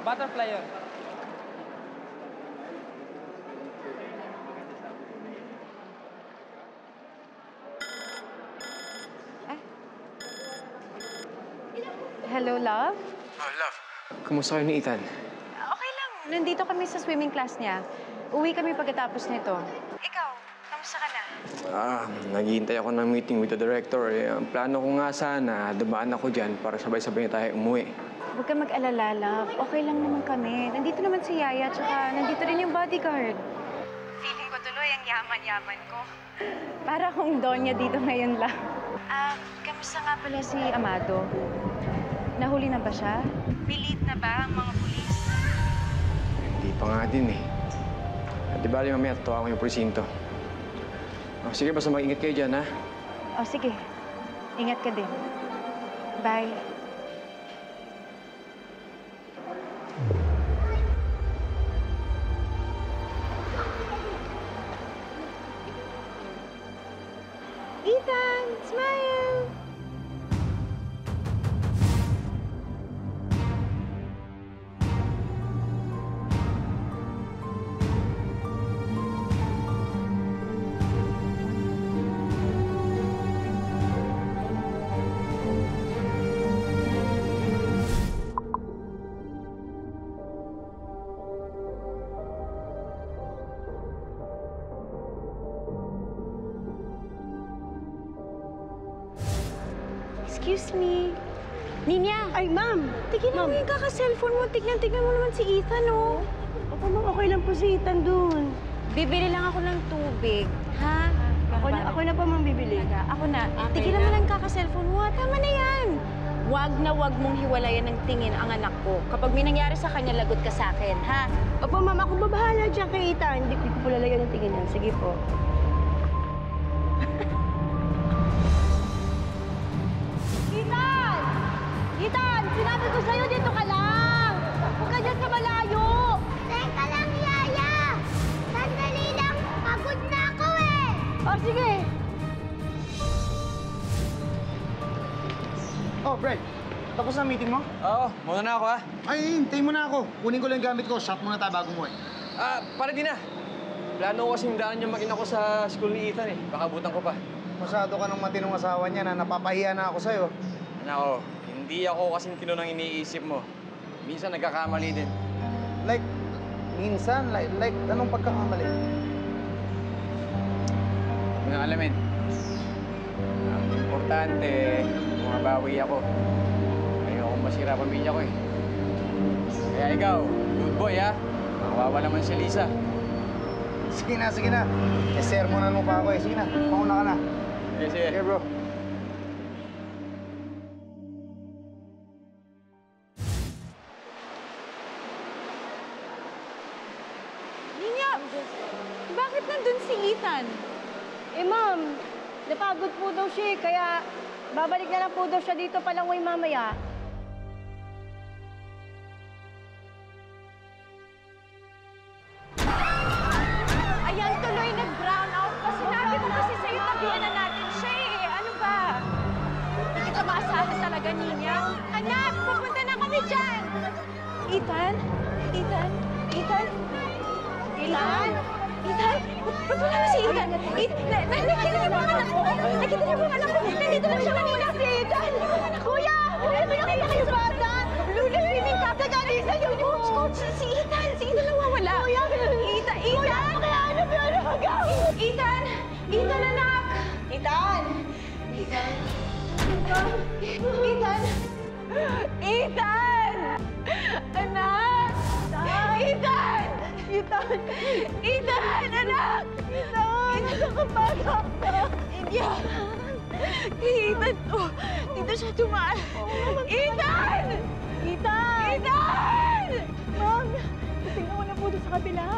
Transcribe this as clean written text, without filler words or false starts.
Butterfly yun. Hello, love? Oh, love. Kumusta kayo ni Ethan? Okay lang. Nandito kami sa swimming class niya. Uwi kami pagkatapos nito. Ikaw, kamusta ka na? Naghihintay ako ng meeting with the director. Ang plano ko nga sana, dumaan ako dyan para sabay-sabay na tayo umuwi. Huwag ka mag-alala, love. Okay lang naman kami. Nandito naman si Yaya, tsaka nandito rin yung bodyguard. Feeling ko tuloy ang yaman-yaman ko. Para akong donya dito ngayon lang. Kamusta nga pala si Amado? Nahuli na ba siya? Pilit na ba ang mga pulis? Hindi pa nga din eh. Di ba, mamaya tatawa ko yung presinto. Sige, basta mag-ingat kayo dyan, ha? Sige. Ingat ka din. Bye. Ethan, smile! Excuse me. Ninya! Ay, ma'am! Tignan mo yung kaka-cellphone mo. Tignan mo naman si Ethan, oh. Opo, ma'am. Okay lang po si Ethan dun. Bibili lang ako ng tubig. Ha? Ako na po, ma'am, bibili. Ako na. Okay Tigilan na. mo lang kaka-cellphone mo. Tama na yan. Wag na wag mong hiwalayan ng tingin ang anak ko. Kapag may nangyari sa kanya, lagot ka sa akin, ha? Opo, ma'am. Ako babahala dyan kay Ethan. Hindi ko po lalayan ng tingin yan. Sige po. Ethan! Ethan! Sinabi ko sa'yo, dito ka lang! Huwag ka dyan sa malayo! Teka lang, Yaya! Sandali lang! Pagod na ako eh! Sige! Oh, Brad. Tapos na ang meeting mo? Oo, muna na ako, ha? Ay, hintayin mo na ako. Kunin ko lang yung gamit ko. Shot muna tayo bago mo eh. Para din na. Plano ko kasing daan yung mag-ina ko sa school ni Ethan, eh. Baka abutan ko pa. Masyado ka ng matinong asawa niya na napapahiya na ako sa'yo. Nako, hindi ako kasing tinunang iniisip mo. Minsan nagkakamali din. Like, minsan? Like anong pagkakamali? Mga alamin. Ang importante, bumabawi ako. Ayokong masira pamilya ko, eh. Kaya ikaw, good boy, ha? Mawawala man si Lisa. Sige na, sige na. Sermonan mo pa ako eh. Sige na, mauna ka na. Sige. Sige, bro. Ninya! Bakit nandun si Ethan? Ma'am, napagod po daw siya kaya babalik na lang po daw siya dito palangoy mamaya. Ayan, tuloy nag-brown out pa. Sinabi ko kasi sa'yo, tabihan na natin siya, eh. Ano ba? Hindi kita maasahan talaga, Ninya. Anak, pupunta na kami dyan! Ethan? Ethan? Ethan? Ethan? Ethan? Ba't wala na si Ethan? Nakita niyo ba ang anak ko? Nakita niyo ba ang anak ko? Nandito lang siya kanina. Si Ethan! Kuya! Ano ba nakita kayo sa bata? Lula, swimming cap na galing sa'yo. Coach, si Ethan! Si Ethan nawawala. Kuya! Ethan! Kuya! Pakihanap yung anak ko! Ethan! Ethan, anak! Ethan! Ethan! Ethan! Ethan! Anak! Ethan! Ethan! Ethan! Anak! Ethan! Nakapagod ka! Ethan! Ethan! Oh, dito siya tumaan. Ethan! Ethan! Ethan! Ma'am, tingnan ko na po doon sa kabila.